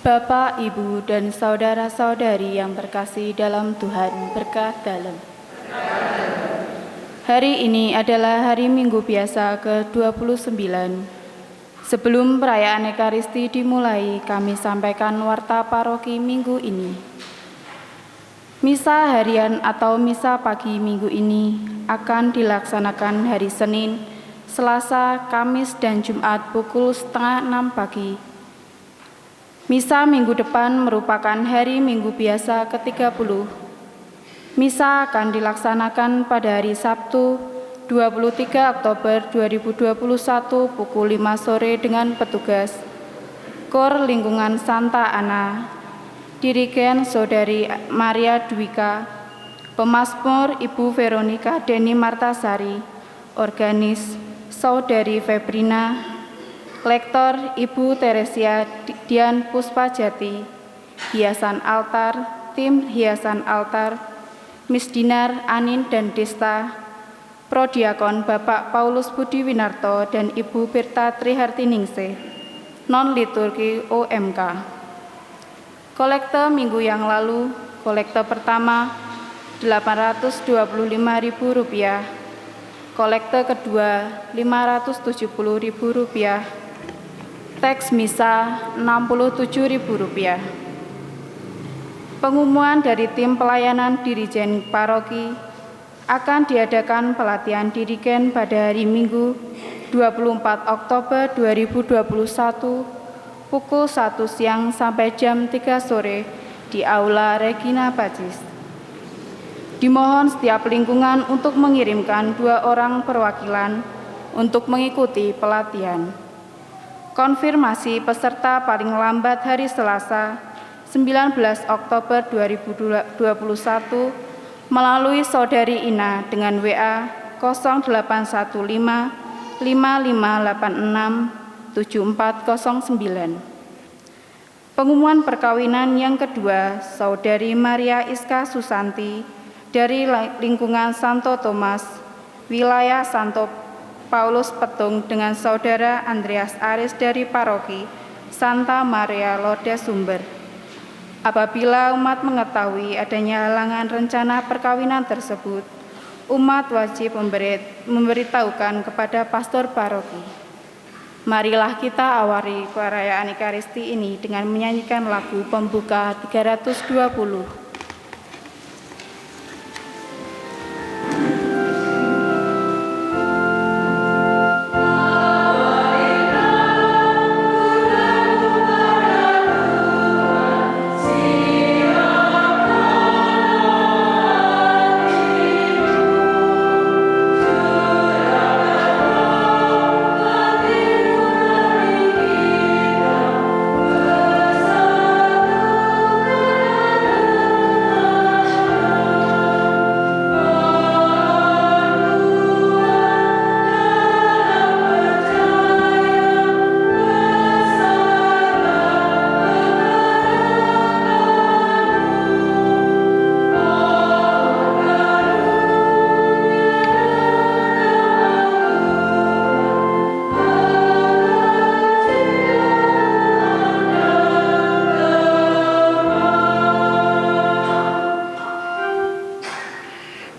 Bapak, Ibu, dan saudara-saudari yang terkasih dalam Tuhan, berkah dalam. Hari ini adalah hari Minggu biasa ke-29. Sebelum perayaan Ekaristi dimulai, kami sampaikan warta paroki minggu ini. Misa harian atau misa pagi minggu ini akan dilaksanakan hari Senin, Selasa, Kamis, dan Jumat pukul 5:30 pagi. Misa minggu depan merupakan hari Minggu biasa ke-30. Misa akan dilaksanakan pada hari Sabtu, 23 Oktober 2021 pukul 5 sore dengan petugas Kor Lingkungan Santa Ana, Dirigen Saudari Maria Dwika, Pemasmur Ibu Veronika Deni Martasari, Organis Saudari Febrina, Lektor Ibu Teresia Dian Puspajati, Hiasan Altar, Tim Hiasan Altar, Misdinar Anin dan Desta, Prodiakon Bapak Paulus Budi Winarto dan Ibu Birta Trihartiningsih, non-liturgi OMK. Kolekte minggu yang lalu, kolekte pertama Rp825.000, kolekte kedua Rp570.000, teks misa Rp67.000. Pengumuman dari tim pelayanan Dirijen Paroki akan diadakan pelatihan dirigen pada hari Minggu 24 Oktober 2021 pukul 1 siang sampai jam 3 sore di Aula Regina Pacis. Dimohon setiap lingkungan untuk mengirimkan 2 orang perwakilan untuk mengikuti pelatihan. Konfirmasi peserta paling lambat hari Selasa 19 Oktober 2021 melalui Saudari Ina dengan WA 0815 5586 7409. Pengumuman perkawinan yang kedua, Saudari Maria Iska Susanti dari lingkungan Santo Thomas, wilayah Santo Paulus Petung dengan Saudara Andreas Aris dari Paroki Santa Maria Lourdes Sumber. Apabila umat mengetahui adanya halangan rencana perkawinan tersebut, umat wajib memberitahukan kepada pastor paroki. Marilah kita awali perayaan Ekaristi ini dengan menyanyikan lagu pembuka 320.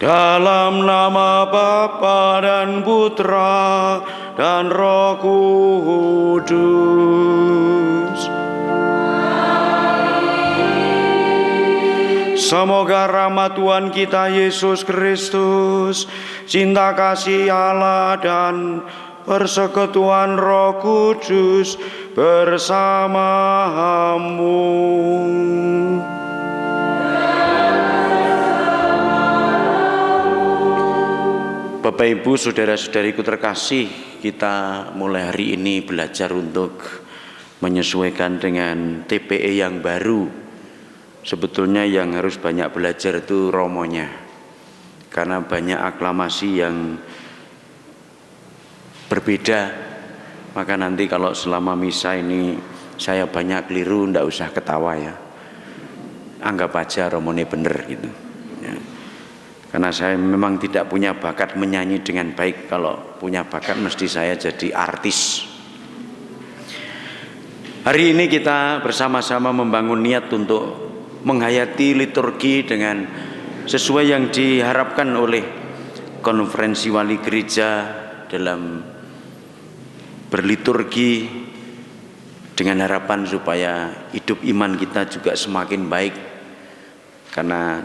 Dalam nama Bapa dan Putra dan Roh Kudus. Semoga rahmat Tuhan kita Yesus Kristus, cinta kasih Allah dan persekutuan Roh Kudus bersamamu. Bapak Ibu, saudara-saudariku terkasih, kita mulai hari ini belajar untuk menyesuaikan dengan TPE yang baru. Sebetulnya yang harus banyak belajar itu romonya, karena banyak aklamasi yang berbeda. Maka nanti kalau selama misa ini saya banyak keliru, ndak usah ketawa ya, anggap aja romone bener gitu ya. Karena saya memang tidak punya bakat menyanyi dengan baik. Kalau punya bakat mesti saya jadi artis. Hari ini kita bersama-sama membangun niat untuk menghayati liturgi dengan sesuai yang diharapkan oleh konferensi wali gereja dalam berliturgi, dengan harapan supaya hidup iman kita juga semakin baik, karena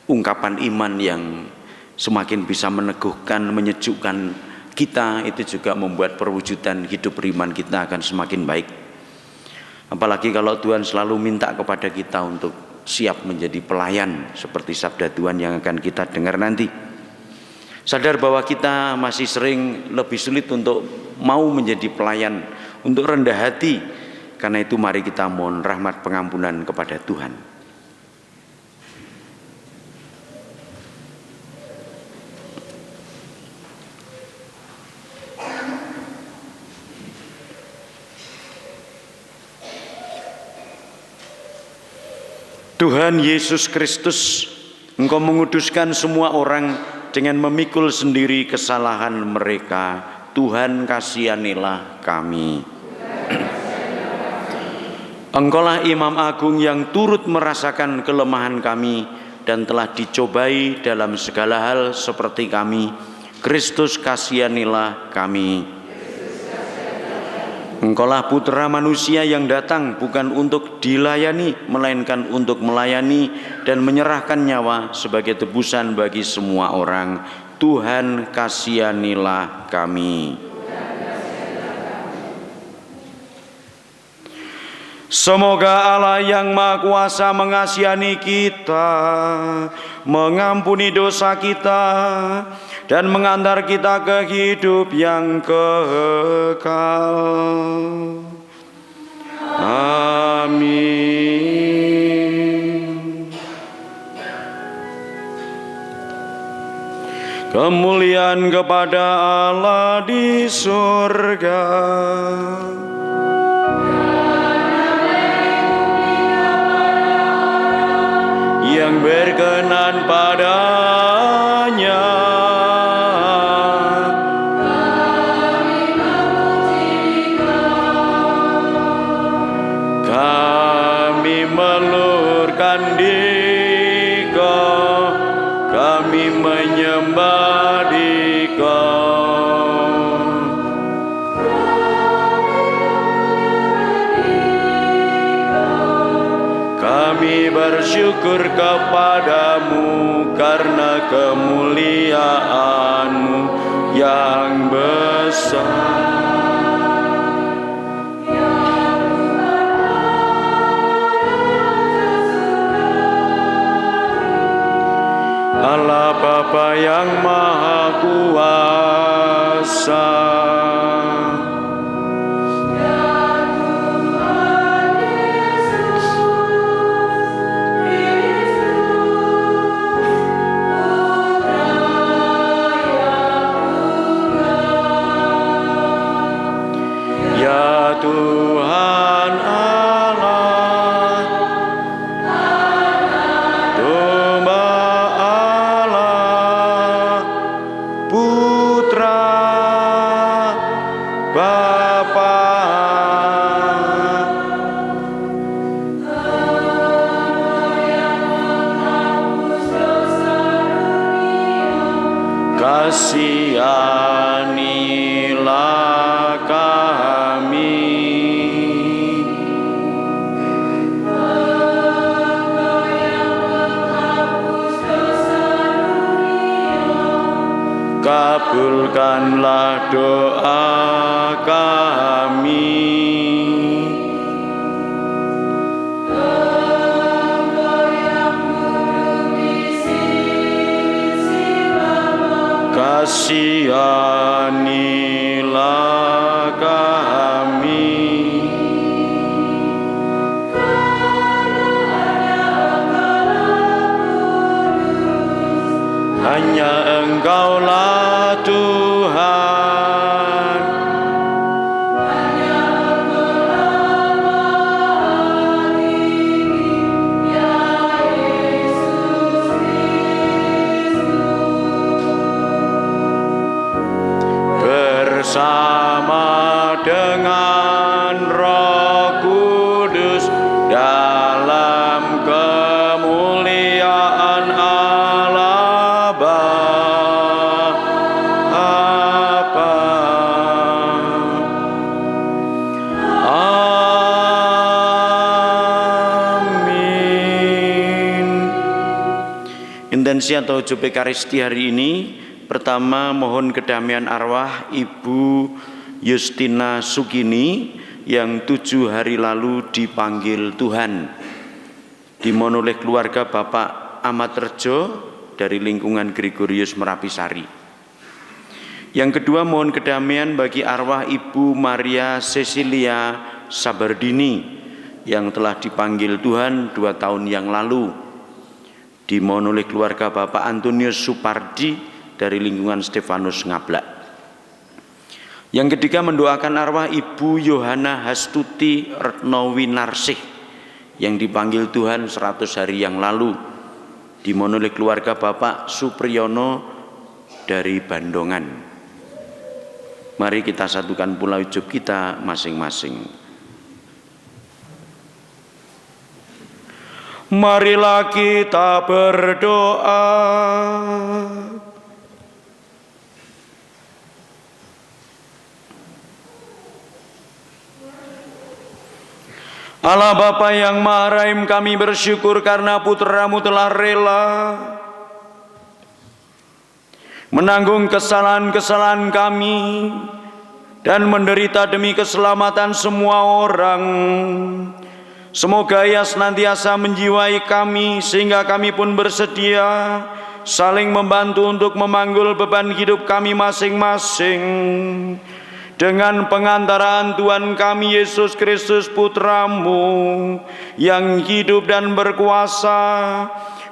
ungkapan iman yang semakin bisa meneguhkan, menyejukkan kita, itu juga membuat perwujudan hidup beriman kita akan semakin baik. Apalagi kalau Tuhan selalu minta kepada kita untuk siap menjadi pelayan, seperti sabda Tuhan yang akan kita dengar nanti. Sadar bahwa kita masih sering lebih sulit untuk mau menjadi pelayan, untuk rendah hati. Karena itu mari kita mohon rahmat pengampunan kepada Tuhan. Tuhan Yesus Kristus, Engkau menguduskan semua orang dengan memikul sendiri kesalahan mereka. Tuhan, kasihanilah kami. Engkaulah Imam Agung yang turut merasakan kelemahan kami dan telah dicobai dalam segala hal seperti kami. Kristus, kasihanilah kami. Engkaulah Putra Manusia yang datang bukan untuk dilayani, melainkan untuk melayani dan menyerahkan nyawa sebagai tebusan bagi semua orang. Tuhan, kasihanilah kami. Semoga Allah yang Maha Kuasa mengasihani kita, mengampuni dosa kita, dan mengantar kita ke hidup yang kekal. Amin. Kemuliaan kepada Allah di surga, yang berkenan padanya. Kami melurkan diri Kau, kami menyembah di Kau. Kami bersyukur kepadamu karena kemuliaan-Mu yang besar. Allah Bapa yang Maha Kuasa, ya Tuhan Allah, Domba Allah, Putra, Bapa, kasihanilah kami. Kabulkanlah doa kami. Kasihanilah kami. Hanya Engkaulah Tuhan, bersama dengan Roh intensi atau ujub Ekaristi hari ini, pertama mohon kedamaian arwah Ibu Justina Sugini yang 7 hari lalu dipanggil Tuhan. Dimohon oleh keluarga Bapak Ahmad Rejo dari lingkungan Gregorius Merapisari. Yang kedua mohon kedamaian bagi arwah Ibu Maria Cecilia Sabardini yang telah dipanggil Tuhan 2 tahun yang lalu. Dimohon oleh keluarga Bapak Antonius Supardi dari lingkungan Stefanus Ngablak. Yang ketiga mendoakan arwah Ibu Yohana Hastuti Retnowinarsih yang dipanggil Tuhan 100 hari yang lalu. Dimohon oleh keluarga Bapak Supriyono dari Bandongan. Mari kita satukan pula ujub kita masing-masing. Marilah kita berdoa. Allah Bapa yang Maha Rahim, kami bersyukur karena putra-Mu telah rela menanggung kesalahan-kesalahan kami dan menderita demi keselamatan semua orang. Semoga Ia senantiasa menjiwai kami sehingga kami pun bersedia saling membantu untuk memanggul beban hidup kami masing-masing. Dengan pengantaraan Tuhan kami Yesus Kristus Putra-Mu yang hidup dan berkuasa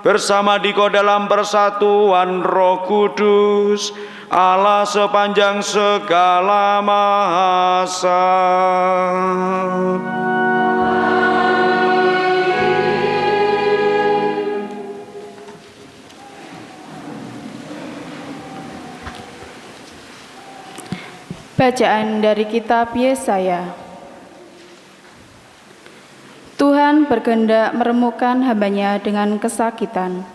bersama Dikau dalam persatuan Roh Kudus, Allah sepanjang segala masa. Bacaan dari kitab Yesaya. Tuhan berkehendak meremukkan hamba-Nya dengan kesakitan.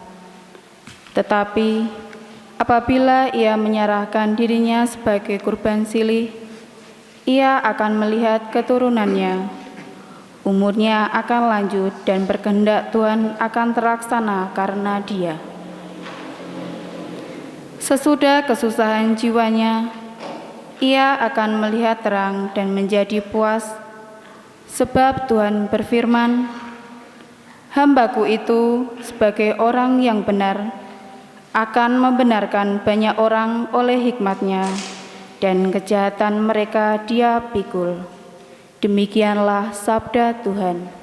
Tetapi apabila Ia menyerahkan dirinya sebagai kurban silih, Ia akan melihat keturunannya. Umurnya akan lanjut dan berkehendak Tuhan akan terlaksana karena Dia. Sesudah kesusahan jiwanya, Ia akan melihat terang dan menjadi puas, sebab Tuhan berfirman, "Hamba-Ku itu sebagai orang yang benar, akan membenarkan banyak orang oleh hikmat-Nya, dan kejahatan mereka Dia pikul." Demikianlah sabda Tuhan.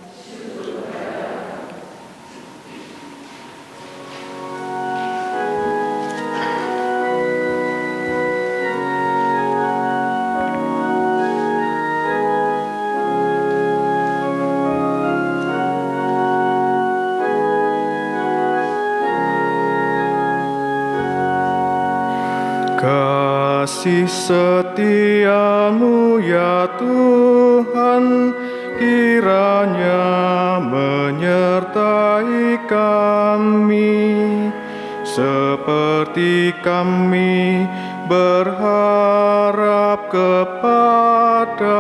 Kasih setia-Mu ya Tuhan, kiranya menyertai kami, seperti kami berharap kepada-Mu.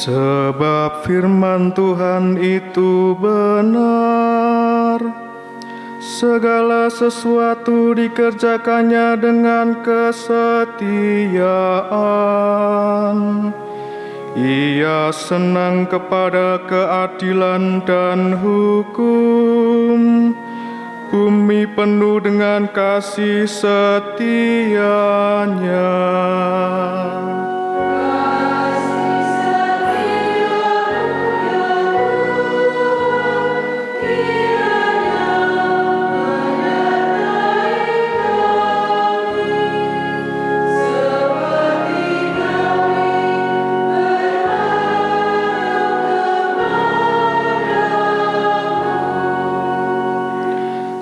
Sebab firman Tuhan itu benar, segala sesuatu dikerjakannya dengan kesetiaan. Ia senang kepada keadilan dan hukum, bumi penuh dengan kasih setia-Nya.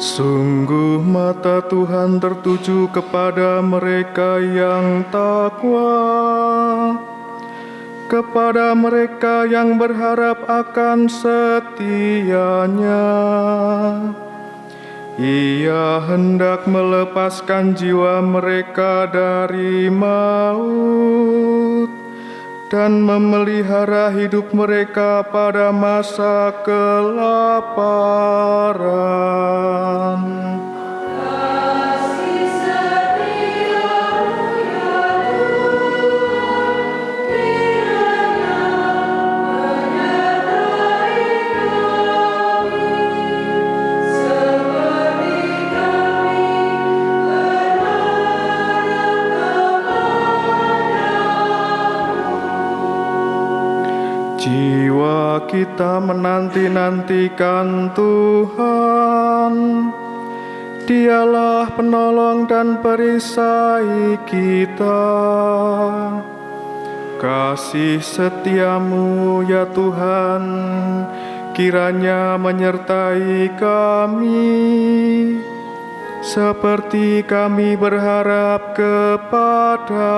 Sungguh Seluruh mata Tuhan tertuju kepada mereka yang takwa, kepada mereka yang berharap akan setianya. Ia hendak melepaskan jiwa mereka dari maut dan memelihara hidup mereka pada masa kelaparan. Jiwa kita menanti-nantikan Tuhan, Dialah penolong dan perisai kita. Kasih setiamu ya Tuhan, kiranya menyertai kami, seperti kami berharap kepadamu.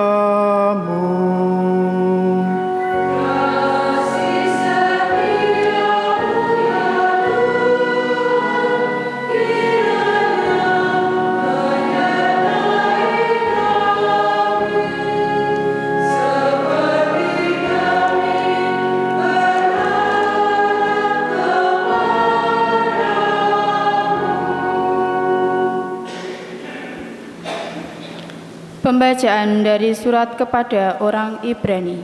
Pembacaan dari surat kepada orang Ibrani.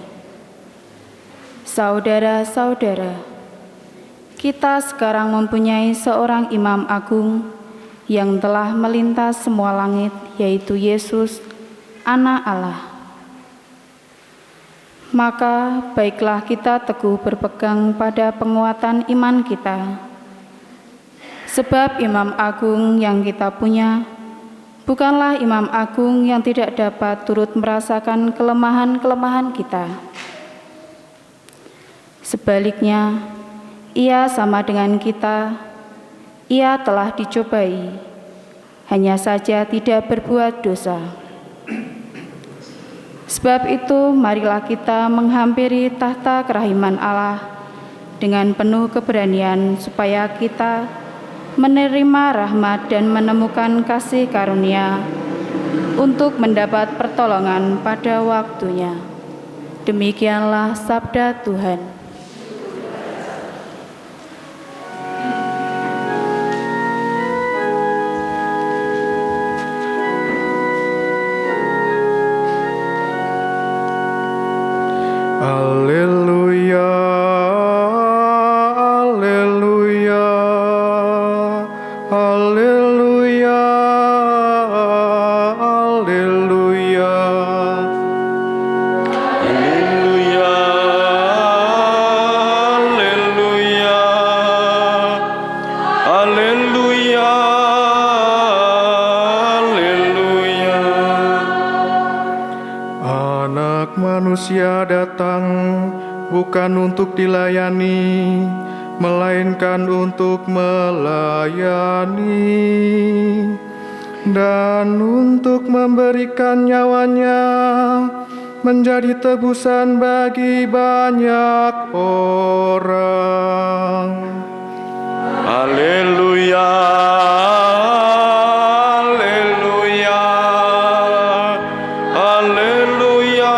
Saudara-saudara, kita sekarang mempunyai seorang imam agung yang telah melintas semua langit, yaitu Yesus, Anak Allah. Maka baiklah kita teguh berpegang pada penguatan iman kita, sebab imam agung yang kita punya bukanlah imam agung yang tidak dapat turut merasakan kelemahan-kelemahan kita. Sebaliknya, ia sama dengan kita, ia telah dicobai, hanya saja tidak berbuat dosa. Sebab itu, marilah kita menghampiri tahta kerahiman Allah dengan penuh keberanian, supaya kita menerima rahmat dan menemukan kasih karunia untuk mendapat pertolongan pada waktunya. Demikianlah sabda Tuhan. Haleluya, haleluya, haleluya, haleluya. Haleluya, haleluya, haleluya, haleluya. Anak manusia datang bukan untuk dilayani, melainkan untuk melayani dan untuk memberikan nyawanya menjadi tebusan bagi banyak orang. Haleluya, haleluya, haleluya,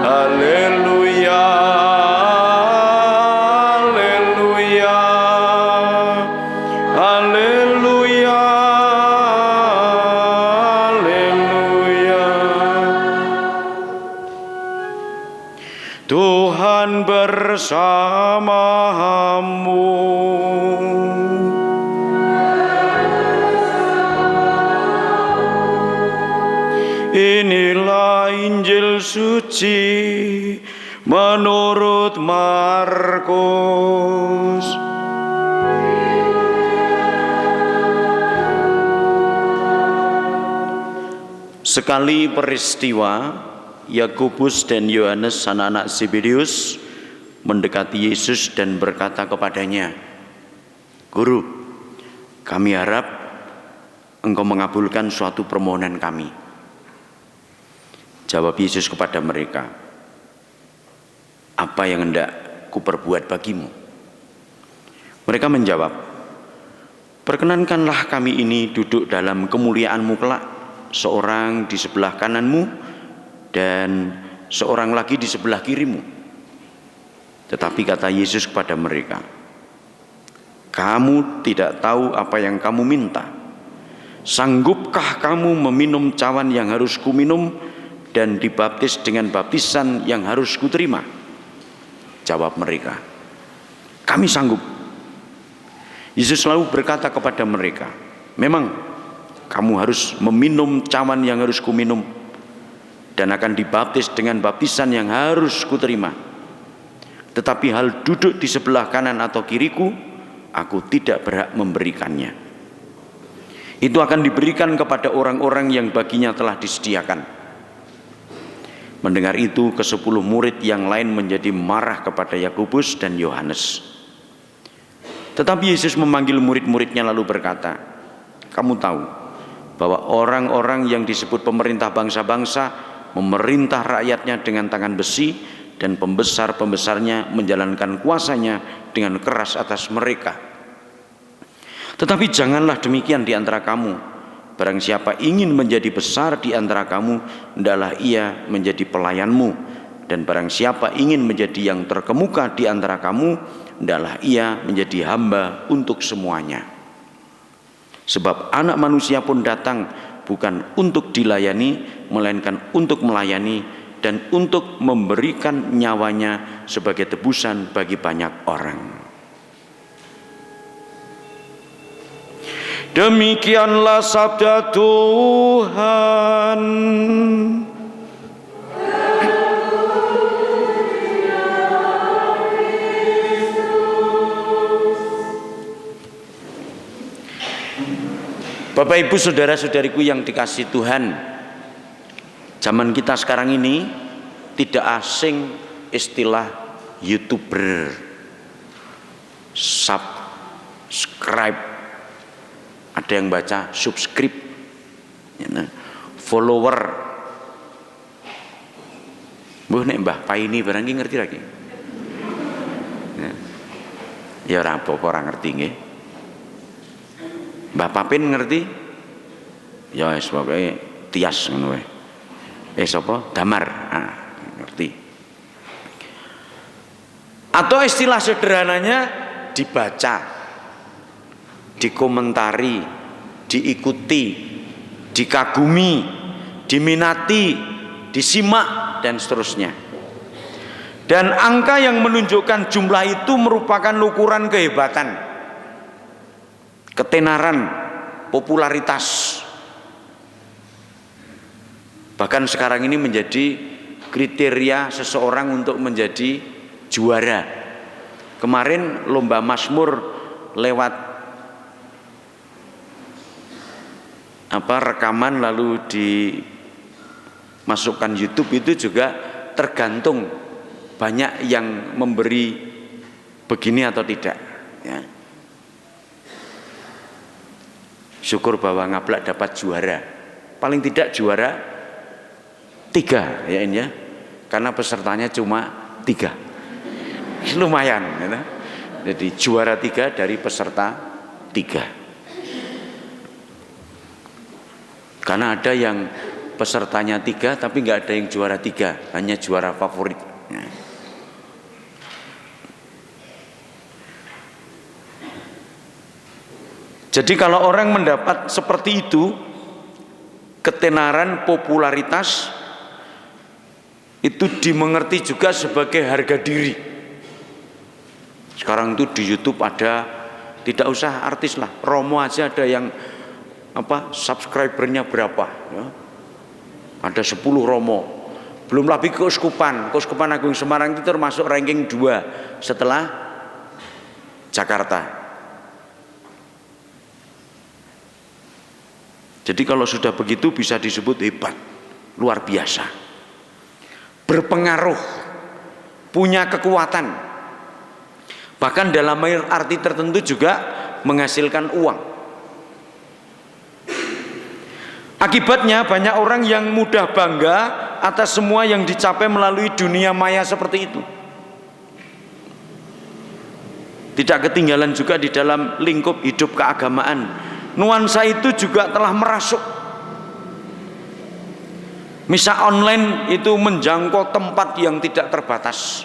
haleluya, haleluya, haleluya, haleluya, haleluya. Tuhan bersamamu. Inilah Injil suci menurut Markus. Sekali peristiwa, Yakobus dan Yohanes anak-anak Zebedeus mendekati Yesus dan berkata kepadanya, "Guru, kami harap Engkau mengabulkan suatu permohonan kami." Jawab Yesus kepada mereka, "Apa yang hendak kuperbuat bagimu?" Mereka menjawab, "Perkenankanlah kami ini duduk dalam kemuliaan-Mu kelak, seorang di sebelah kananmu dan seorang lagi di sebelah kirimu." Tetapi kata Yesus kepada mereka, "Kamu tidak tahu apa yang kamu minta. Sanggupkah kamu meminum cawan yang harus kuminum dan dibaptis dengan baptisan yang harus kuterima?" Jawab mereka, "Kami sanggup." Yesus lalu berkata kepada mereka, "Memang kamu harus meminum cawan yang harus kuminum dan akan dibaptis dengan baptisan yang harus kuterima. Tetapi hal duduk di sebelah kanan atau kiriku, aku tidak berhak memberikannya. Itu akan diberikan kepada orang-orang yang baginya telah disediakan." Mendengar itu, ke-10 murid yang lain menjadi marah kepada Yakobus dan Yohanes. Tetapi Yesus memanggil murid-muridnya lalu berkata, "Kamu tahu bahwa orang-orang yang disebut pemerintah bangsa-bangsa memerintah rakyatnya dengan tangan besi, dan pembesar-pembesarnya menjalankan kuasanya dengan keras atas mereka. Tetapi janganlah demikian di antara kamu. Barang siapa ingin menjadi besar di antara kamu, hendaklah ia menjadi pelayanmu. Dan barang siapa ingin menjadi yang terkemuka di antara kamu, hendaklah ia menjadi hamba untuk semuanya. Sebab Anak Manusia pun datang bukan untuk dilayani, melainkan untuk melayani dan untuk memberikan nyawanya sebagai tebusan bagi banyak orang." Demikianlah sabda Tuhan. Bapak Ibu saudara-saudariku yang dikasihi Tuhan, zaman kita sekarang ini tidak asing istilah YouTuber, subscribe, ada yang baca subscribe, follower. Nek Mbah Paini barang iki ngerti lagi? Ya ora apa-apa, ora ngerti nggih. Mbah Papin ngerti? Ya wis pokoke Tias ngono wae. Sapa? Damar. Ngerti. Atau istilah sederhananya dibaca, dikomentari, diikuti, dikagumi, diminati, disimak dan seterusnya. Dan angka yang menunjukkan jumlah itu merupakan ukuran kehebatan, ketenaran, popularitas. Bahkan sekarang ini menjadi kriteria seseorang untuk menjadi juara. Kemarin lomba Mazmur lewat rekaman lalu dimasukkan YouTube itu juga tergantung banyak yang memberi begini atau tidak, ya. Syukur bahwa Ngablak dapat juara, paling tidak juara 3 ya ini ya, karena pesertanya cuma 3, lumayan ya. Jadi juara 3 dari peserta 3. Karena ada yang pesertanya 3 tapi nggak ada yang juara 3, hanya juara favorit ya. Jadi kalau orang mendapat seperti itu, ketenaran, popularitas, itu dimengerti juga sebagai harga diri. Sekarang itu di YouTube ada, tidak usah artis lah, Romo aja ada yang subscribernya berapa ya. Ada 10 Romo. Belum lagi Keuskupan Agung Semarang itu termasuk ranking 2 setelah Jakarta. Jadi kalau sudah begitu bisa disebut hebat, luar biasa, berpengaruh, punya kekuatan. Bahkan dalam arti tertentu juga menghasilkan uang. Akibatnya banyak orang yang mudah bangga atas semua yang dicapai melalui dunia maya seperti itu. Tidak ketinggalan juga di dalam lingkup hidup keagamaan. Nuansa itu juga telah merasuk. Misa online itu menjangkau tempat yang tidak terbatas,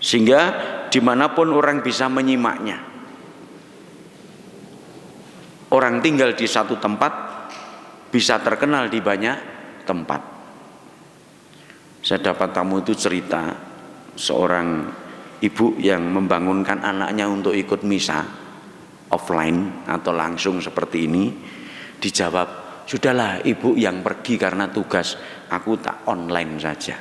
sehingga dimanapun orang bisa menyimaknya. Orang tinggal di satu tempat bisa terkenal di banyak tempat. Saya dapat tamu itu cerita seorang ibu yang membangunkan anaknya untuk ikut misa offline atau langsung seperti ini. Dijawab, sudahlah ibu yang pergi karena tugas, aku tak online saja.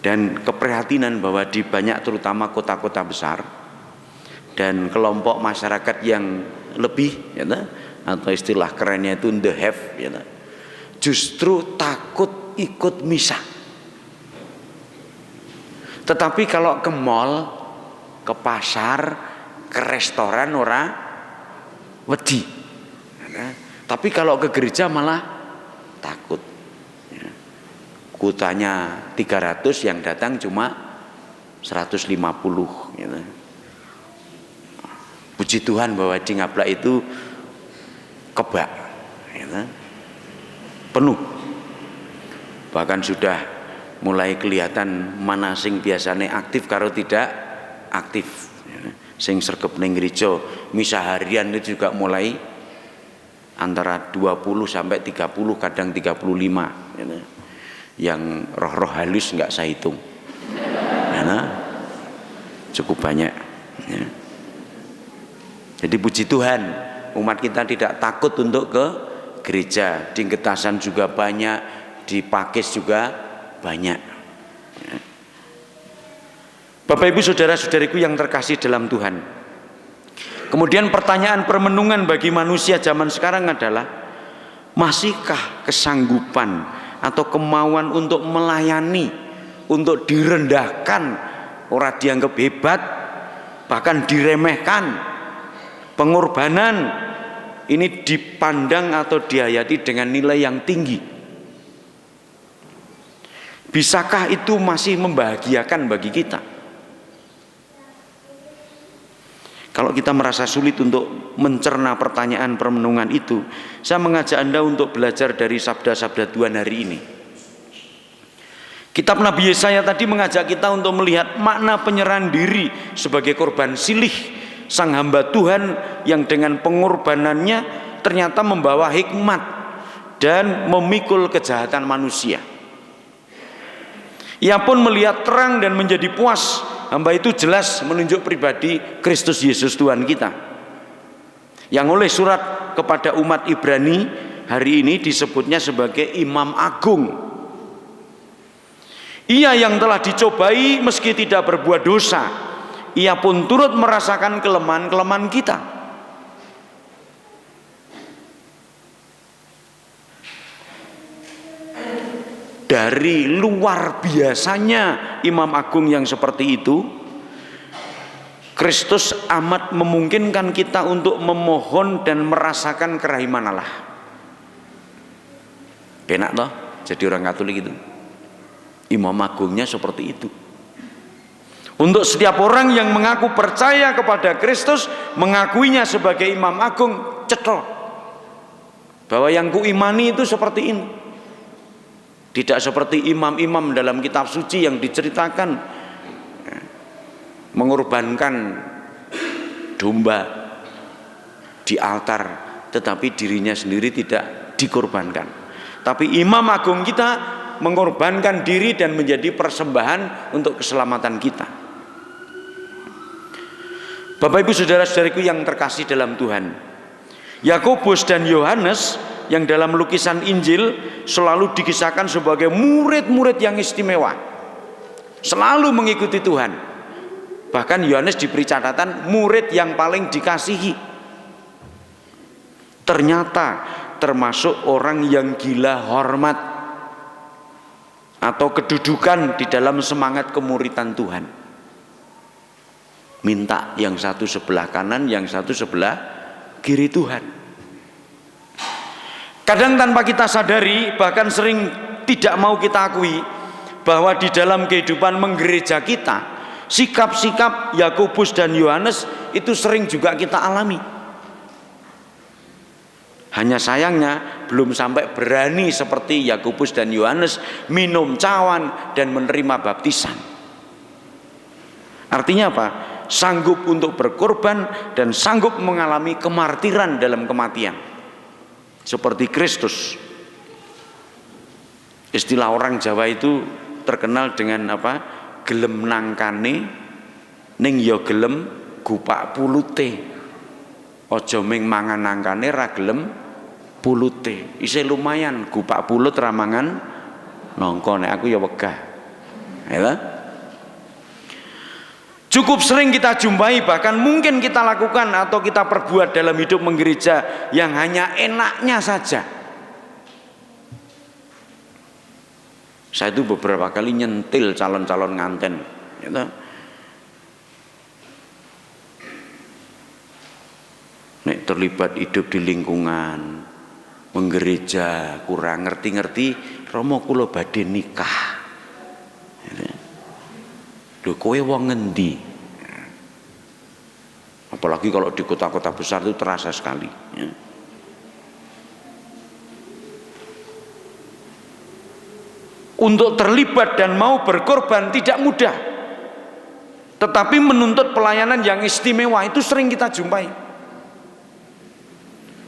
Dan keprihatinan bahwa di banyak terutama kota-kota besar dan kelompok masyarakat yang lebih ya, atau istilah kerennya itu the have ya, justru takut ikut misa. Tetapi kalau ke mall, ke pasar, ke restoran ora wedi. Tapi kalau ke gereja malah takut. Kuotanya 300, yang datang cuma 150 gitu. Puji Tuhan bahwa di Ngablak itu kebak gitu. Penuh. Bahkan sudah mulai kelihatan mana sing biasanya aktif karo tidak aktif. Sing sregep ning gereja misa harian itu juga mulai antara 20 sampai 30, kadang 35 gitu. Yang roh-roh halus nggak saya hitung ya, cukup banyak ya. Jadi puji Tuhan umat kita tidak takut untuk ke gereja. Di Getasan juga banyak, di Pakis juga banyak ya. Bapak Ibu saudara-saudariku yang terkasih dalam Tuhan, kemudian pertanyaan permenungan bagi manusia zaman sekarang adalah, masihkah kesanggupan atau kemauan untuk melayani, untuk direndahkan, orang dianggap hebat, bahkan diremehkan, pengorbanan ini dipandang atau dihayati dengan nilai yang tinggi? Bisakah itu masih membahagiakan bagi kita? Kalau kita merasa sulit untuk mencerna pertanyaan permenungan itu, saya mengajak Anda untuk belajar dari sabda-sabda Tuhan hari ini. Kitab Nabi Yesaya tadi mengajak kita untuk melihat makna penyerahan diri sebagai korban silih sang hamba Tuhan yang dengan pengorbanannya ternyata membawa hikmat dan memikul kejahatan manusia. Ia pun melihat terang dan menjadi puas. Hamba itu jelas menunjuk pribadi Kristus Yesus Tuhan kita, yang oleh surat kepada umat Ibrani hari ini disebutnya sebagai Imam Agung. Ia yang telah dicobai meski tidak berbuat dosa, ia pun turut merasakan kelemahan-kelemahan kita. Dari luar biasanya Imam Agung yang seperti itu, Kristus amat memungkinkan kita untuk memohon dan merasakan kerahiman Allah. Enak toh jadi orang Katolik itu. Imam Agungnya seperti itu. Untuk setiap orang yang mengaku percaya kepada Kristus, mengakuinya sebagai Imam Agung, cetha bahwa yang kuimani itu seperti ini. Tidak seperti imam-imam dalam kitab suci yang diceritakan mengorbankan domba di altar, tetapi dirinya sendiri tidak dikorbankan. Tapi Imam Agung kita mengorbankan diri dan menjadi persembahan untuk keselamatan kita. Bapak Ibu saudara-saudariku yang terkasih dalam Tuhan, Yakobus dan Yohanes yang dalam lukisan Injil selalu dikisahkan sebagai murid-murid yang istimewa, selalu mengikuti Tuhan. Bahkan Yohanes diberi catatan murid yang paling dikasihi. Ternyata termasuk orang yang gila hormat atau kedudukan di dalam semangat kemuritan Tuhan. minta yang satu sebelah kanan, yang satu sebelah kiri Tuhan. Kadang tanpa kita sadari, bahkan sering tidak mau kita akui, bahwa di dalam kehidupan menggereja kita, sikap-sikap Yakobus dan Yohanes itu sering juga kita alami. Hanya sayangnya belum sampai berani seperti Yakobus dan Yohanes minum cawan dan menerima baptisan. Artinya apa? Sanggup untuk berkorban dan sanggup mengalami kemartiran dalam kematian. Seperti Kristus. Istilah orang Jawa itu terkenal dengan apa? Gelem nangkane ning ya gelem gupak pulute. Aja ming mangan nangkane ra gelem pulute. Isih lumayan gupak pulut ra mangan nangka, nek aku ya wegah. Ya. Cukup sering kita jumpai, bahkan mungkin kita lakukan atau kita perbuat dalam hidup menggereja yang hanya enaknya saja. Saya itu beberapa kali nyentil calon-calon nganten, gitu. Nek terlibat hidup di lingkungan menggereja kurang ngerti-ngerti, romo kula badhe nikah. Gitu. Lho kowe wong ngendi? Apalagi kalau di kota-kota besar itu terasa sekali, ya. Untuk terlibat dan mau berkorban tidak mudah, tetapi menuntut pelayanan yang istimewa itu sering kita jumpai.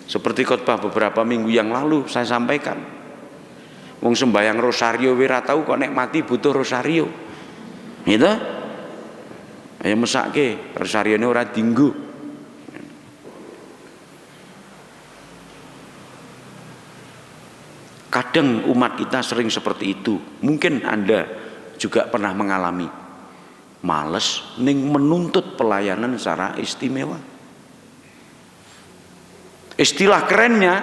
Seperti khotbah beberapa minggu yang lalu saya sampaikan, wong sembayang rosario wira tahu kok nek mati butuh rosario, gitu. Ayo mesake rosarione ora dinggo. Kadang umat kita sering seperti itu. Mungkin Anda juga pernah mengalami males ning menuntut pelayanan secara istimewa. Istilah kerennya,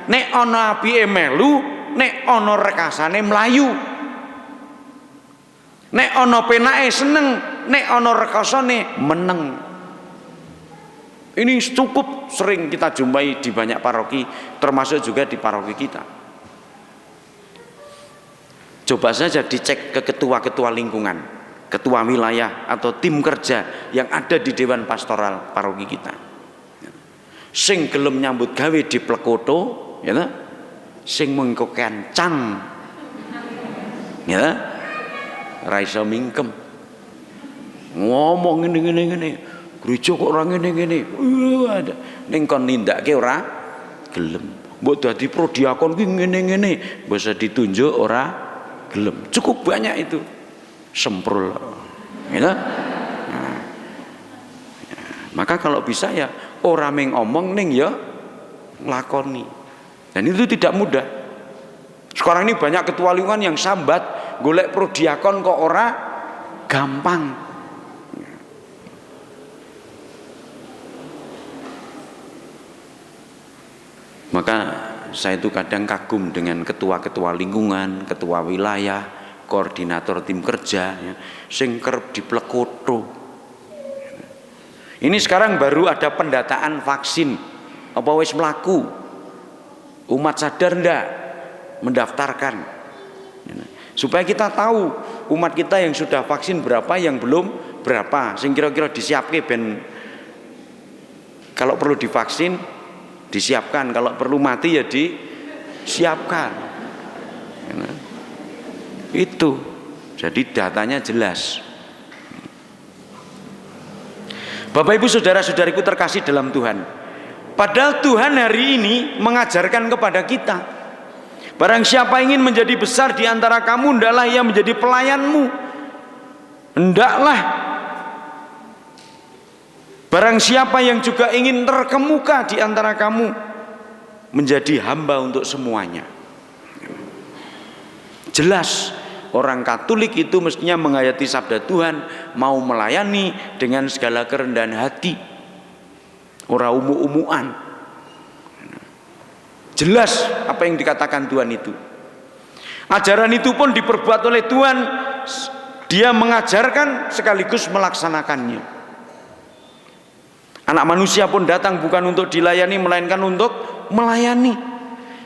nek ana apike melu, nek ana rekasane mlayu. Nek ana penake seneng, nek ana rekasane meneng. Ini cukup sering kita jumpai di banyak paroki, termasuk juga di paroki kita. Coba saja dicek ke ketua-ketua lingkungan, ketua wilayah atau tim kerja yang ada di Dewan Pastoral paroki kita. Sing gelem nyambut gawe di Plekoto, ya, sing mengko kencang, ya, ra iso mingkem. Ngomong ngene, gereja kok ora ngene. Ning kon nindakake ora gelem. Mbok dadi prodiakon ki ngene, bisa ditunjuk ora gelem. Cukup banyak itu semprul, gitu. Nah, maka kalau bisa ya ora meng omong ning ya nglakoni. Dan itu tidak mudah. Sekarang ini banyak ketua lingkungan yang sambat golek prodiakon kok ora gampang. Maka saya itu kadang kagum dengan ketua-ketua lingkungan, ketua wilayah, koordinator tim kerja, ya, sing kerep diplekoto. Ini sekarang baru ada pendataan vaksin, apa wis mlaku? Umat sadar ndak mendaftarkan? Supaya kita tahu umat kita yang sudah vaksin berapa, yang belum berapa, sing kira-kira disiapke ben kalau perlu divaksin disiapkan, kalau perlu mati ya disiapkan. Itu jadi datanya jelas. Bapak Ibu saudara-saudariku terkasih dalam Tuhan, padahal Tuhan hari ini mengajarkan kepada kita, barang siapa ingin menjadi besar di antara kamu, hendaklah ia menjadi pelayanmu. Hendaklah barang siapa yang juga ingin terkemuka di antara kamu, menjadi hamba untuk semuanya. Jelas orang Katolik itu mestinya menghayati sabda Tuhan, mau melayani dengan segala kerendahan hati, ora umu-umuan. Jelas apa yang dikatakan Tuhan itu. Ajaran itu pun diperbuat oleh Tuhan. Dia mengajarkan sekaligus melaksanakannya. Anak manusia pun datang bukan untuk dilayani, melainkan untuk melayani,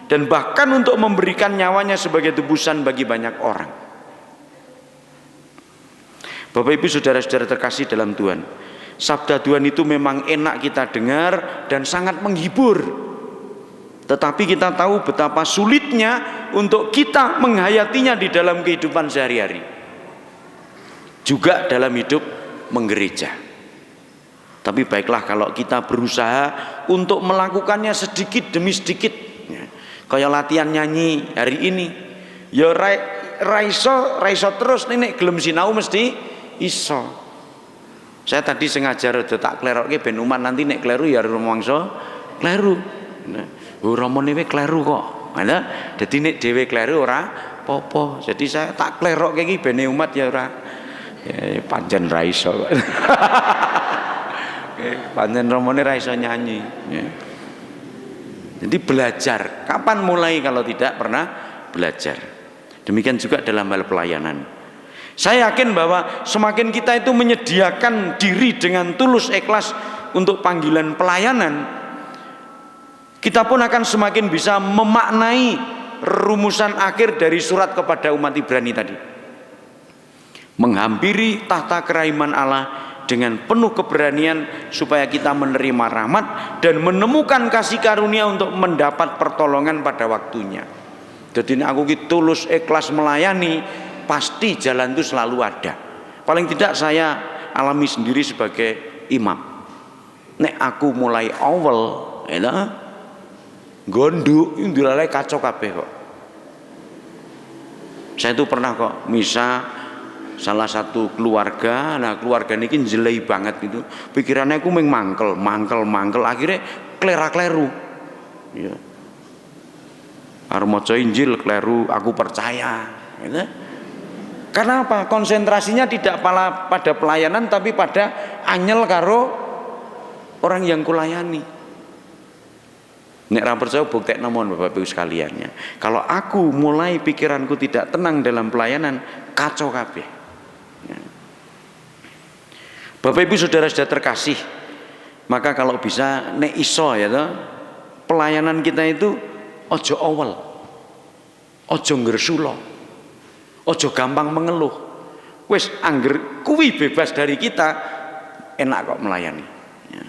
dan bahkan untuk memberikan nyawanya sebagai tebusan bagi banyak orang. Bapak Ibu saudara-saudara terkasih dalam Tuhan, sabda Tuhan itu memang enak kita dengar dan sangat menghibur. Tetapi kita tahu betapa sulitnya untuk kita menghayatinya di dalam kehidupan sehari-hari, juga dalam hidup menggereja. Tapi baiklah kalau kita berusaha untuk melakukannya sedikit demi sedikit. Kayak latihan nyanyi hari ini, ya raiso terus nek gelem sinau mesti iso. Saya tadi sengaja rada tak klerokke ben umat nanti nek kleru ya rumangsa kleru. Ramone we kleru kok. Dadi nek dhewe kleru ora apa-apa. Jadi saya tak klerokke iki ben umat ya ora pancen ra iso. Pancen ramone ra iso nyanyi. Jadi belajar. Kapan mulai kalau tidak pernah belajar? Demikian juga dalam hal pelayanan. Saya yakin bahwa semakin kita itu menyediakan diri dengan tulus ikhlas untuk panggilan pelayanan, kita pun akan semakin bisa memaknai rumusan akhir dari surat kepada umat Ibrani tadi. Menghampiri tahta kerahiman Allah dengan penuh keberanian supaya kita menerima rahmat dan menemukan kasih karunia untuk mendapat pertolongan pada waktunya. Jadi aku tulus ikhlas melayani, pasti jalan itu selalu ada. Paling tidak saya alami sendiri sebagai imam. Nek aku mulai awal, gondok ndilalai kacau kabeh kok. Saya itu pernah kok misa salah satu keluarga, nah keluarga niki jelei banget gitu. Pikirannya aku mangkel, akhirnya kleru. Ya. Arep maca Injil kleru, aku percaya. Gitu. Karena apa? Konsentrasinya tidak pada pelayanan tapi pada anyel karo orang yang kulayani. Nek ra percaya buktekno mon Bapak Ibu sekalian ya. Kalau aku mulai pikiranku tidak tenang dalam pelayanan, kacau kabeh. Ya. Bapak Ibu saudara-saudara terkasih, maka kalau bisa nek iso ya toh, pelayanan kita itu ojo awal, ojo ngersula, ojo gampang mengeluh. Wis angger kuwi bebas dari kita, enak kok melayani. Ya.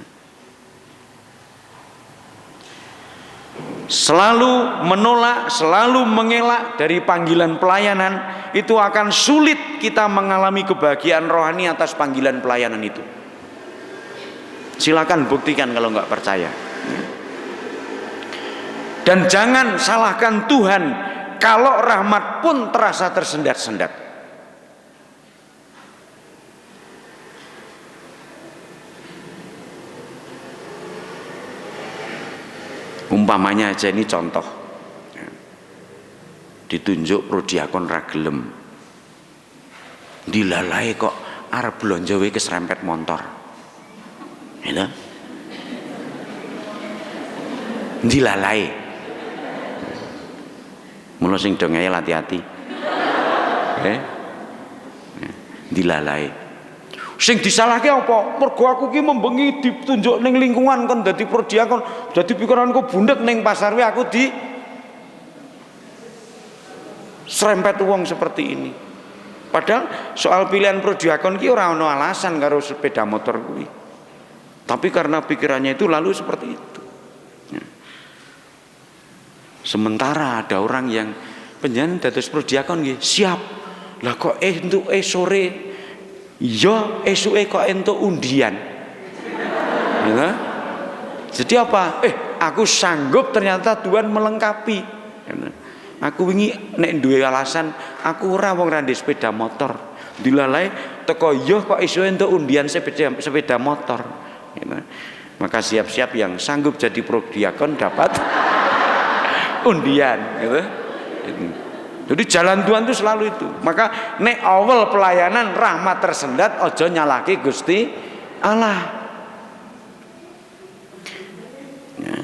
Selalu menolak, selalu mengelak dari panggilan pelayanan, itu akan sulit kita mengalami kebahagiaan rohani atas panggilan pelayanan itu. Silakan buktikan kalau nggak percaya. Dan jangan salahkan Tuhan kalau rahmat pun terasa tersendat-sendat. Umpamanya aja ini contoh, ditunjuk prodiakon ragelem, dilalai kok arep blonjo wae keserempet motor, gitu. Dilalai, mula sing dongeng hati-hati, dilalai. Sing disalahke apa? Mergo aku ki membengi ditunjuk ning lingkungan kon dadi prodiakon, dadi pikiranku bundek ning pasar wae aku di serempet wong seperti ini. Padahal soal pilihan prodiakon ki ora ono alasan karo sepeda motor kuwi. Tapi karena pikirannya itu lalu seperti itu. Sementara ada orang yang penjen dados prodiakon nggih, siap. Lah kok entuk sore ya esuke kok entuk undian. Ya. Jadi apa? Aku sanggup, ternyata Tuhan melengkapi. Aku wingi nek duwe alasan aku ora wong ra ndek sepeda motor. Dilalai teko yo kok esuke entuk undian sepeda motor. Ya. Maka siap-siap yang sanggup jadi prodiakon dapat undian gitu. Jadi jalan Tuhan itu selalu itu. Maka nek awal pelayanan rahmat tersendat, ojo nyalahke Gusti Allah. Ya.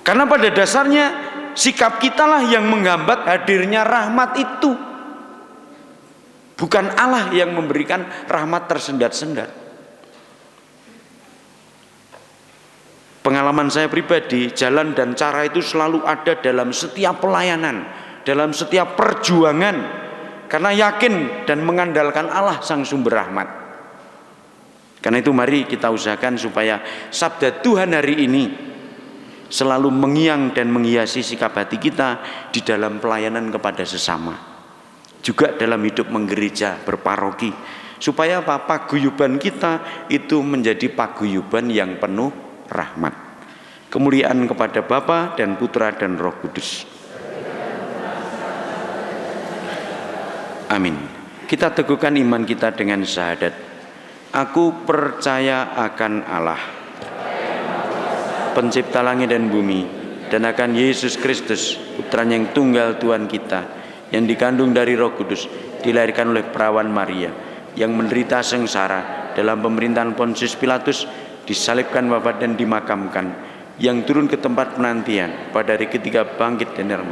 Karena pada dasarnya sikap kitalah yang menghambat hadirnya rahmat itu. Bukan Allah yang memberikan rahmat tersendat-sendat. Pengalaman saya pribadi, jalan dan cara itu selalu ada dalam setiap pelayanan, dalam setiap perjuangan, karena yakin dan mengandalkan Allah Sang Sumber Rahmat. Karena itu mari kita usahakan supaya sabda Tuhan hari ini selalu mengiang dan menghiasi sikap hati kita di dalam pelayanan kepada sesama, juga dalam hidup menggereja, berparoki, supaya paguyuban kita itu menjadi paguyuban yang penuh rahmat. Kemuliaan kepada Bapa dan Putra dan Roh Kudus. Amin. Kita teguhkan iman kita dengan syahadat. Aku percaya akan Allah, pencipta langit dan bumi, dan akan Yesus Kristus, Putranya yang tunggal Tuhan kita, yang dikandung dari Roh Kudus, dilahirkan oleh perawan Maria, yang menderita sengsara dalam pemerintahan Pontius Pilatus, disalibkan, wafat dan dimakamkan, yang turun ke tempat penantian, pada hari ketiga bangkit dan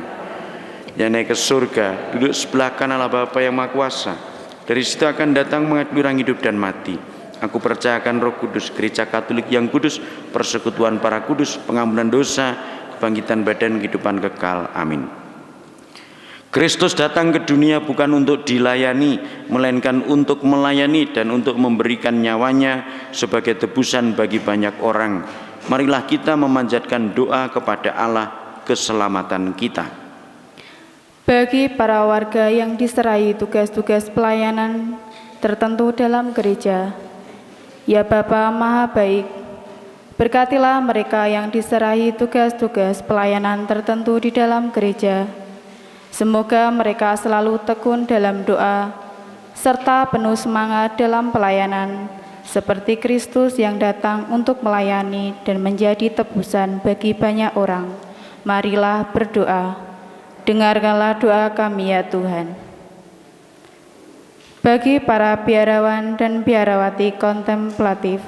yang naik ke surga, duduk sebelah kanan Allah Bapa yang Maha Kuasa. Dari situ akan datang mengadili orang hidup dan mati. Aku percayakan Roh Kudus, Gereja Katolik yang kudus, persekutuan para kudus, pengampunan dosa, kebangkitan badan, kehidupan kekal. Amin. Kristus datang ke dunia bukan untuk dilayani, melainkan untuk melayani dan untuk memberikan nyawanya sebagai tebusan bagi banyak orang. Marilah kita memanjatkan doa kepada Allah keselamatan kita. Bagi para warga yang diserahi tugas-tugas pelayanan tertentu dalam gereja, ya Bapa Maha Baik, berkatilah mereka yang diserahi tugas-tugas pelayanan tertentu di dalam gereja. Semoga mereka selalu tekun dalam doa, serta penuh semangat dalam pelayanan, seperti Kristus yang datang untuk melayani dan menjadi tebusan bagi banyak orang. Marilah berdoa. Dengarkanlah doa kami ya Tuhan. Bagi para biarawan dan biarawati kontemplatif,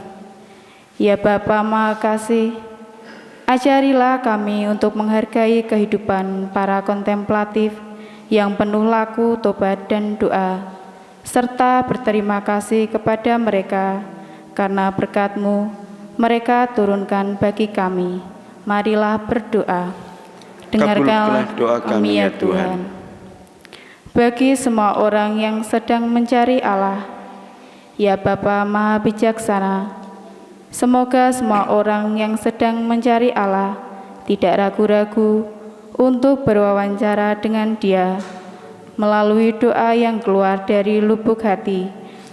ya Bapa Maha Kasih, ajarilah kami untuk menghargai kehidupan para kontemplatif yang penuh laku, tobat dan doa, serta berterima kasih kepada mereka karena berkat-Mu mereka turunkan bagi kami. Marilah berdoa. Dengarkanlah doa kami ya Tuhan. Bagi semua orang yang sedang mencari Allah, ya Bapa Maha Bijaksana, semoga semua orang yang sedang mencari Allah tidak ragu-ragu untuk berwawancara dengan Dia melalui doa yang keluar dari lubuk hati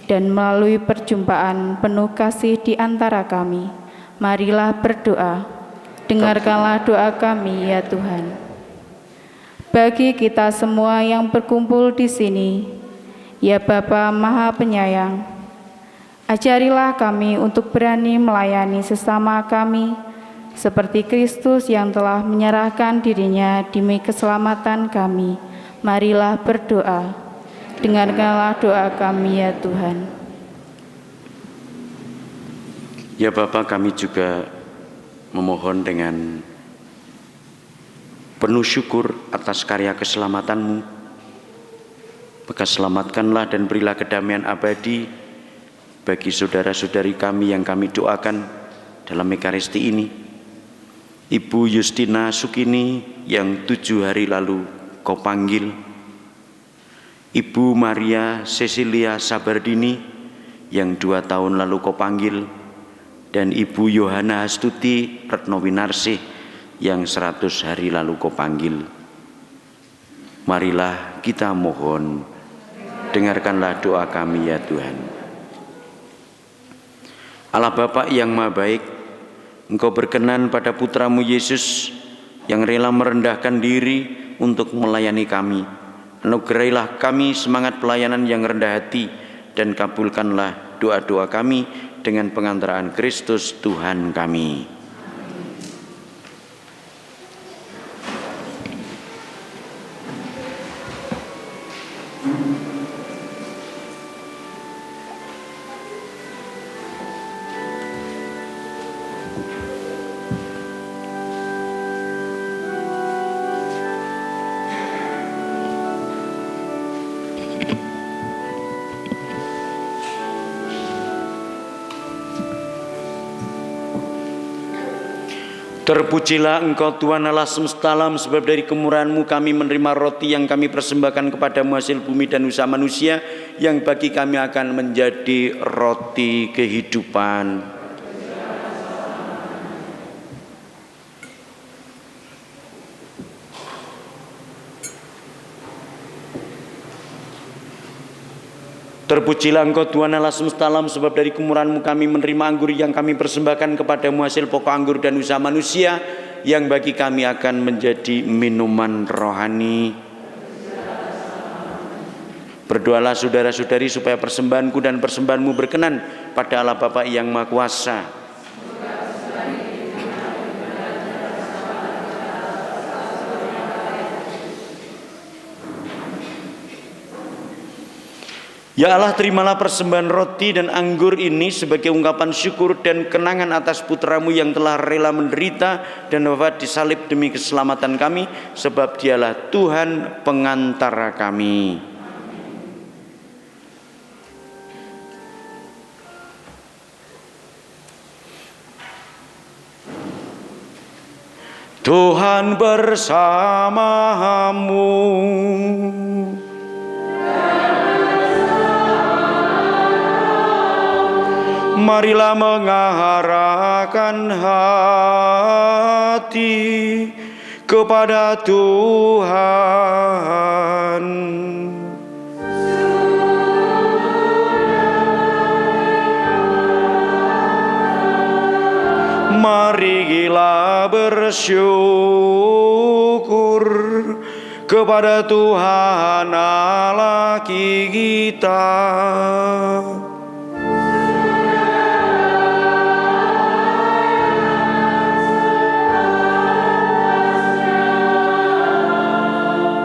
dan melalui perjumpaan penuh kasih di antara kami. Marilah berdoa. Dengarkanlah doa kami ya Tuhan. Bagi kita semua yang berkumpul di sini, ya Bapa Maha Penyayang, ajarilah kami untuk berani melayani sesama kami, seperti Kristus yang telah menyerahkan dirinya demi keselamatan kami. Marilah berdoa. Dengarkanlah doa kami ya Tuhan. Ya Bapa, kami juga memohon dengan penuh syukur atas karya keselamatan-Mu. Maka selamatkanlah dan berilah kedamaian abadi bagi saudara-saudari kami yang kami doakan dalam Ekaristi ini. Ibu Justina Sukini yang 7 hari lalu Kau panggil, Ibu Maria Cecilia Sabardini yang 2 tahun lalu Kau panggil, dan Ibu Yohana Astuti Retnowinarsih yang 100 hari lalu Kau panggil. Marilah kita mohon, dengarkanlah doa kami ya Tuhan. Allah Bapa yang Maha Baik, Engkau berkenan pada Putramu Yesus yang rela merendahkan diri untuk melayani kami. Anugerahilah kami semangat pelayanan yang rendah hati, dan kabulkanlah doa-doa kami dengan pengantaraan Kristus Tuhan kami. Terpujilah Engkau Tuhan Allah semesta alam, sebab dari kemurahan-Mu kami menerima roti yang kami persembahkan kepadamu hasil bumi dan usaha manusia, yang bagi kami akan menjadi roti kehidupan. Terpujilah Engkau Tuhan Allah semesta alam, sebab dari kemurahan-Mu kami menerima anggur yang kami persembahkan kepadamu hasil pokok anggur dan usaha manusia, yang bagi kami akan menjadi minuman rohani. Berdoalah saudara-saudari supaya persembahanku dan persembahanmu berkenan pada Allah Bapa yang Maha Kuasa. Ya Allah, terimalah persembahan roti dan anggur ini sebagai ungkapan syukur dan kenangan atas putra-Mu yang telah rela menderita dan wafat disalib demi keselamatan kami, sebab Dialah Tuhan pengantara kami. Tuhan bersamamu. Marilah mengarahkan hati kepada Tuhan. Marilah bersyukur kepada Tuhan Allah kita.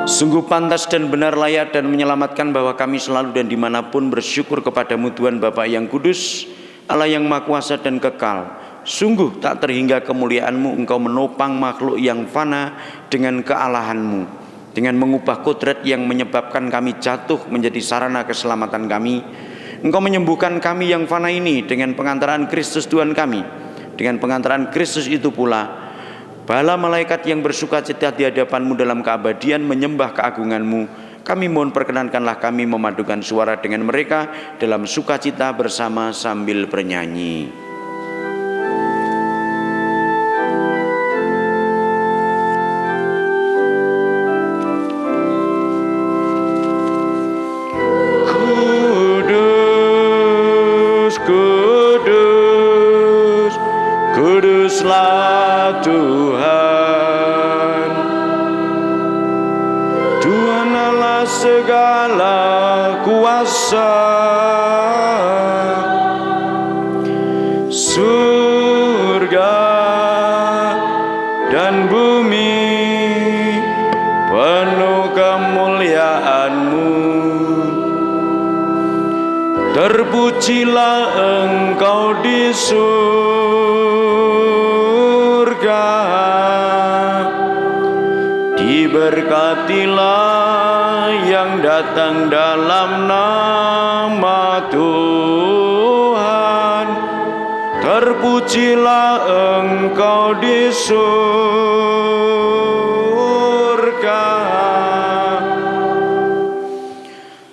Sungguh pantas dan benar, layak dan menyelamatkan bahwa kami selalu dan dimanapun bersyukur kepadamu Tuhan Bapa yang kudus, Allah yang Maha Kuasa dan kekal. Sungguh tak terhingga kemuliaan-Mu, Engkau menopang makhluk yang fana dengan kealahan-Mu, dengan mengubah kodrat yang menyebabkan kami jatuh menjadi sarana keselamatan kami. Engkau menyembuhkan kami yang fana ini dengan pengantaran Kristus Tuhan kami. Dengan pengantaran Kristus itu pula bala malaikat yang bersukacita di hadapan-Mu dalam keabadian menyembah keagungan-Mu. Kami mohon perkenankanlah kami memadukan suara dengan mereka dalam sukacita bersama sambil bernyanyi. Kudus, kudus, kuduslah Tuhan, Tuhan Allah segala kuasa. Surga dan bumi penuh kemuliaan-Mu. Terpujilah Engkau di surga, diberkatilah yang datang dalam nama Tuhan. Terpujilah Engkau di surga.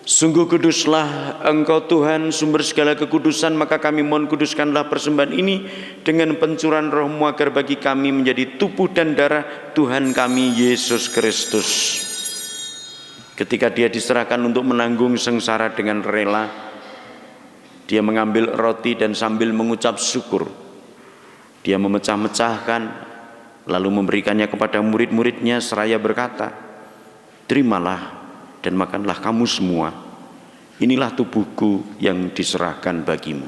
Sungguh kuduslah Engkau Tuhan, sumber segala kekudusan, maka kami mohon kuduskanlah persembahan ini dengan pencurahan Roh-Mu, agar bagi kami menjadi tubuh dan darah Tuhan kami Yesus Kristus. Ketika Dia diserahkan untuk menanggung sengsara dengan rela, Dia mengambil roti dan sambil mengucap syukur, Dia memecah-mecahkan, lalu memberikannya kepada murid-muridnya seraya berkata, "Terimalah dan makanlah kamu semua. Inilah tubuhku yang diserahkan bagimu."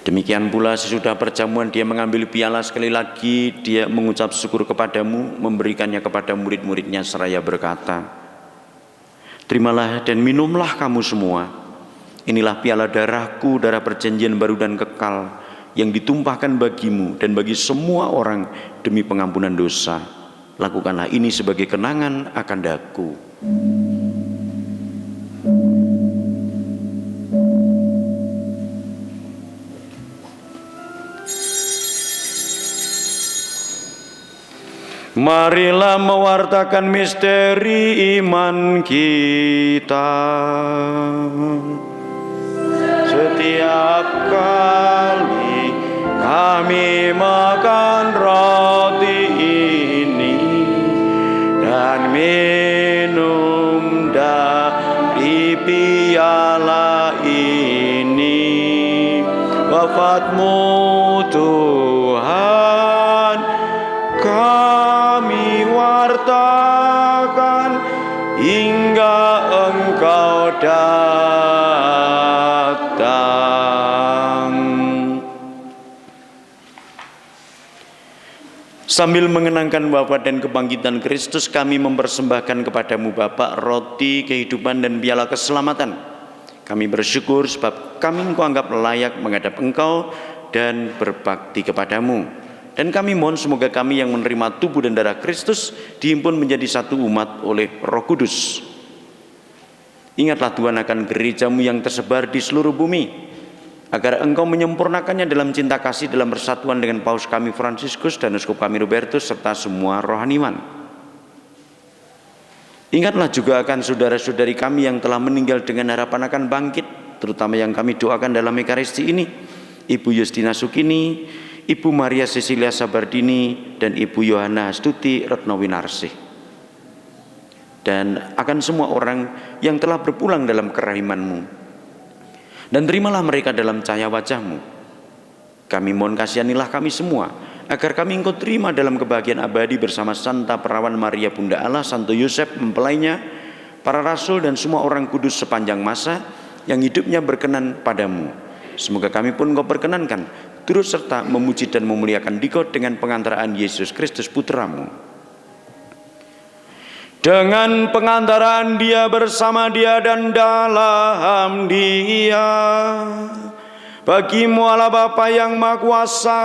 Demikian pula sesudah perjamuan Dia mengambil piala, sekali lagi Dia mengucap syukur kepadamu, memberikannya kepada murid-muridnya seraya berkata, "Terimalah dan minumlah kamu semua. Inilah piala darahku, darah perjanjian baru dan kekal, yang ditumpahkan bagimu dan bagi semua orang demi pengampunan dosa. Lakukanlah ini sebagai kenangan akan daku. Marilah mewartakan misteri iman kita. Setiap kali kami makan roti ini dan minum dari piala ini, wafat-Mu Tuhan kami wartakan hingga Engkau datang. Sambil mengenangkan wafat dan kebangkitan Kristus, kami mempersembahkan kepadamu Bapa roti kehidupan dan piala keselamatan. Kami bersyukur sebab kami Engkau anggap layak menghadap Engkau dan berbakti kepadamu. Dan kami mohon semoga kami yang menerima tubuh dan darah Kristus dihimpun menjadi satu umat oleh Roh Kudus. Ingatlah Tuhan akan gereja-Mu yang tersebar di seluruh bumi, agar Engkau menyempurnakannya dalam cinta kasih dalam persatuan dengan Paus kami Fransiskus dan Uskup kami Robertus serta semua rohaniwan. Ingatlah juga akan saudara-saudari kami yang telah meninggal dengan harapan akan bangkit, terutama yang kami doakan dalam Ekaristi ini, Ibu Justina Sukini, Ibu Maria Cecilia Sabardini, dan Ibu Yohana Astuti Retnowinarsih. Dan akan semua orang yang telah berpulang dalam kerahiman-Mu. Dan terimalah mereka dalam cahaya wajah-Mu. Kami mohon kasihanilah kami semua, agar kami Engkau terima dalam kebahagiaan abadi bersama Santa Perawan Maria Bunda Allah, Santo Yosef mempelainya, para rasul dan semua orang kudus sepanjang masa yang hidupnya berkenan padamu. Semoga kami pun Engkau perkenankan turut serta memuji dan memuliakan Dikau dengan pengantaraan Yesus Kristus Putra-Mu. Dengan pengantaraan Dia, bersama Dia dan dalam Dia, bagi-Mu Allah Bapa yang Maha Kuasa,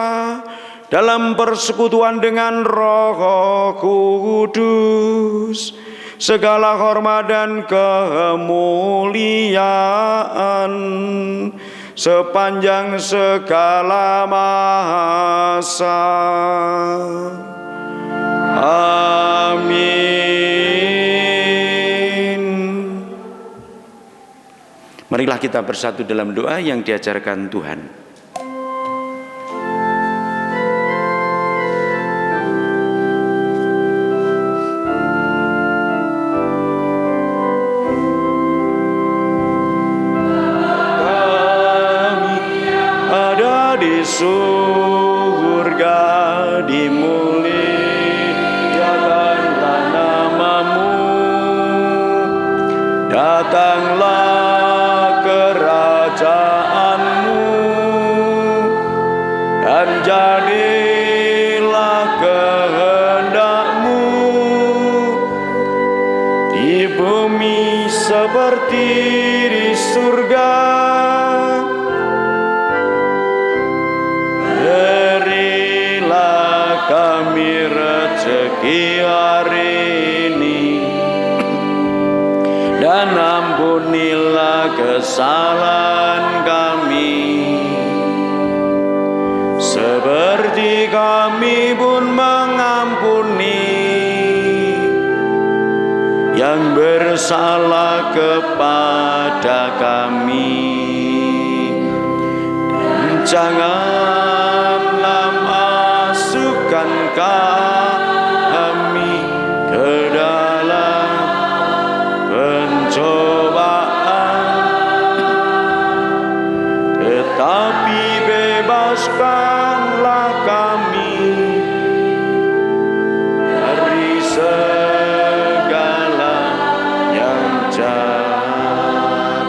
dalam persekutuan dengan Roh Kudus, segala hormat dan kemuliaan sepanjang segala masa. Amin. Marilah kita bersatu dalam doa yang diajarkan Tuhan. Kami ada di surga, dimuliakanlah nama-Mu, datanglah kerajaan-Mu, dan jadilah kehendak-Mu di bumi seperti di surga. Berilah kami rezeki hari ini, dan ampunilah kesalahan kami, seperti kami pun mengampuni yang bersalah kepada kami. Dan janganlah masukkan kami ke dalam pencobaan, tetapi bebaskanlah kami dari segala yang jahat.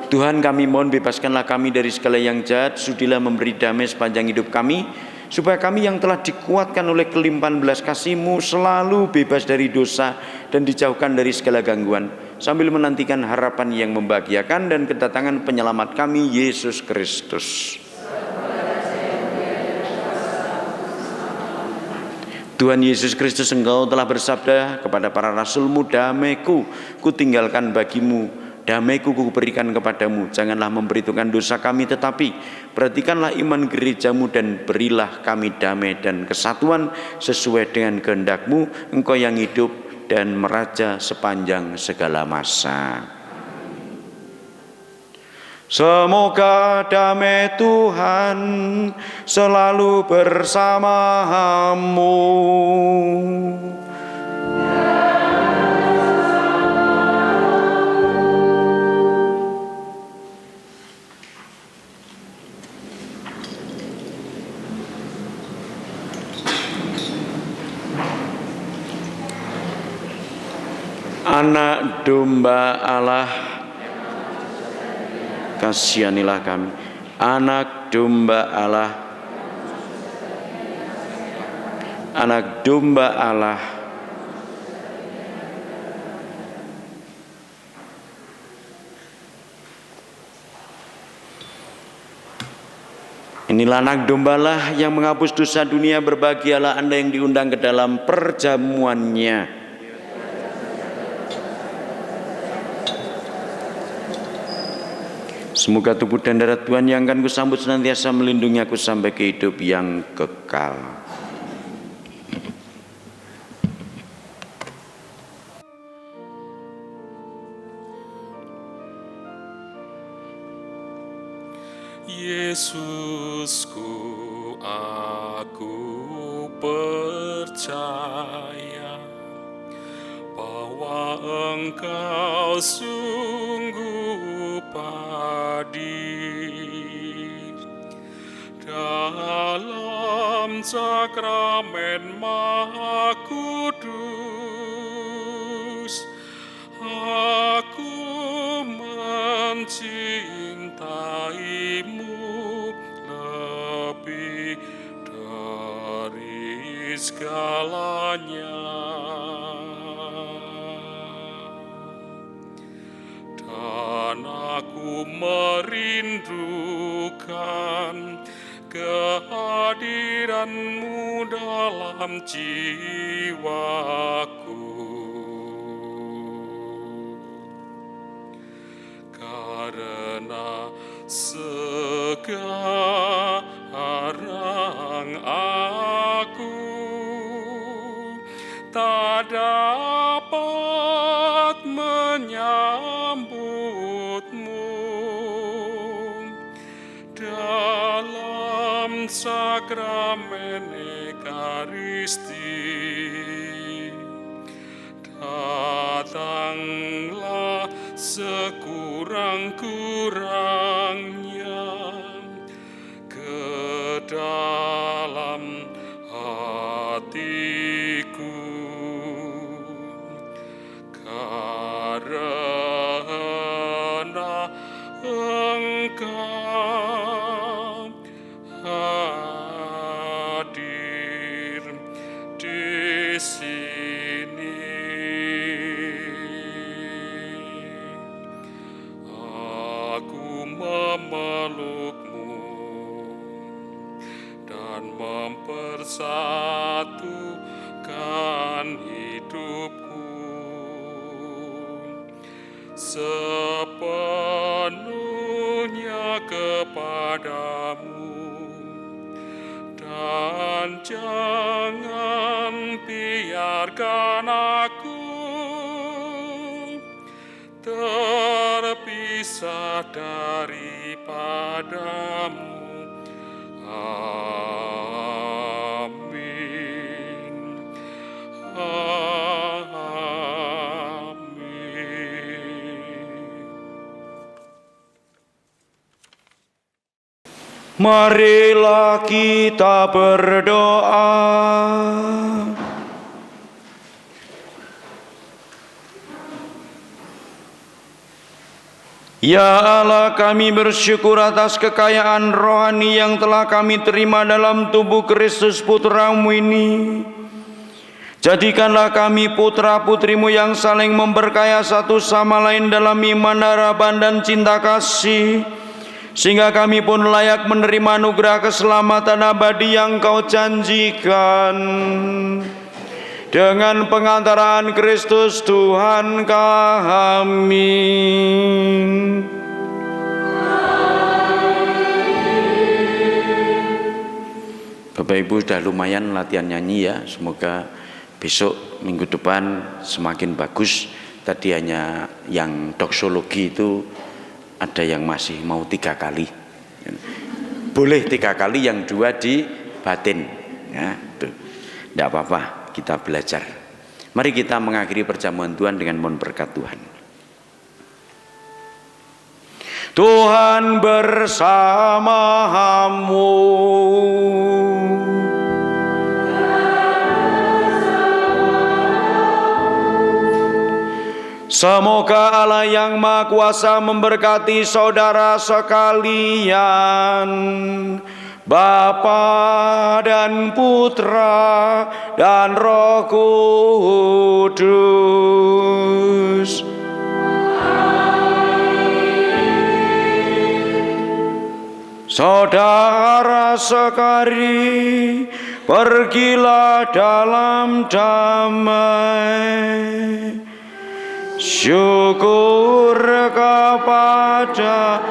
Tuhan, kami mohon bebaskanlah kami dari segala yang jahat, sudilah memberi damai sepanjang hidup kami, supaya kami yang telah dikuatkan oleh kelimpahan belas kasih-Mu selalu bebas dari dosa dan dijauhkan dari segala gangguan, sambil menantikan harapan yang membahagiakan dan kedatangan penyelamat kami, Yesus Kristus. Tuhan Yesus Kristus, Engkau telah bersabda kepada para rasul-Mu, damai-Ku kutinggalkan bagimu, damai-Ku kuberikan kepadamu. Janganlah memperhitungkan dosa kami, tetapi perhatikanlah iman gereja-Mu dan berilah kami damai dan kesatuan sesuai dengan kehendak-Mu, Engkau yang hidup dan meraja sepanjang segala masa. Semoga damai Tuhan selalu bersamamu. Anak domba Allah, kasihanilah kami. Anak domba Allah, anak domba Allah. Inilah anak dombalah yang menghapus dosa dunia. Berbahagialah Anda yang diundang ke dalam perjamuannya. Semoga tubuh dan darah Tuhan yang akan kusambut senantiasa melindungi aku sampai ke hidup yang kekal. Yesusku, aku percaya bahwa Engkau sungguh hadir dalam sakramen Maha Kudus. Aku mencintaimu lebih dari segalanya. Dan aku merindukan kehadiran-Mu dalam jiwaku. Karena sekarang aku tak dapat menyambut-Mu dalam sakramen Ekaristi. Datanglah sekurang-kurangnya ke dalam hatiku, karena Engkau hadir di sini. Aku memeluk-Mu dan mempersatukan hidupku sepenuhnya kepadamu, dan jangan biarkan aku terpisah daripadamu. Amin. Amin. Marilah kita berdoa. Ya Allah, kami bersyukur atas kekayaan rohani yang telah kami terima dalam tubuh Kristus Putra-Mu ini. Jadikanlah kami putra-putri-Mu yang saling memberkaya satu sama lain dalam iman, harapan, dan cinta kasih, sehingga kami pun layak menerima anugerah keselamatan abadi yang Kau janjikan. Dengan pengantaran Kristus Tuhan kami. Bapak Ibu sudah lumayan latihan nyanyi ya. Semoga besok minggu depan semakin bagus. Tadi hanya yang doksologi itu ada yang masih mau 3 kali. Boleh 3 kali, yang 2 di batin. Ya, tuh. Tidak apa-apa. Kita belajar. Mari kita mengakhiri perjamuan Tuhan dengan mohon berkat Tuhan. Tuhan bersamamu. Semoga Allah yang Maha Kuasa memberkati saudara sekalian, Bapa dan Putra dan Roh Kudus. Saudara sekali, pergilah dalam damai. Syukur kepada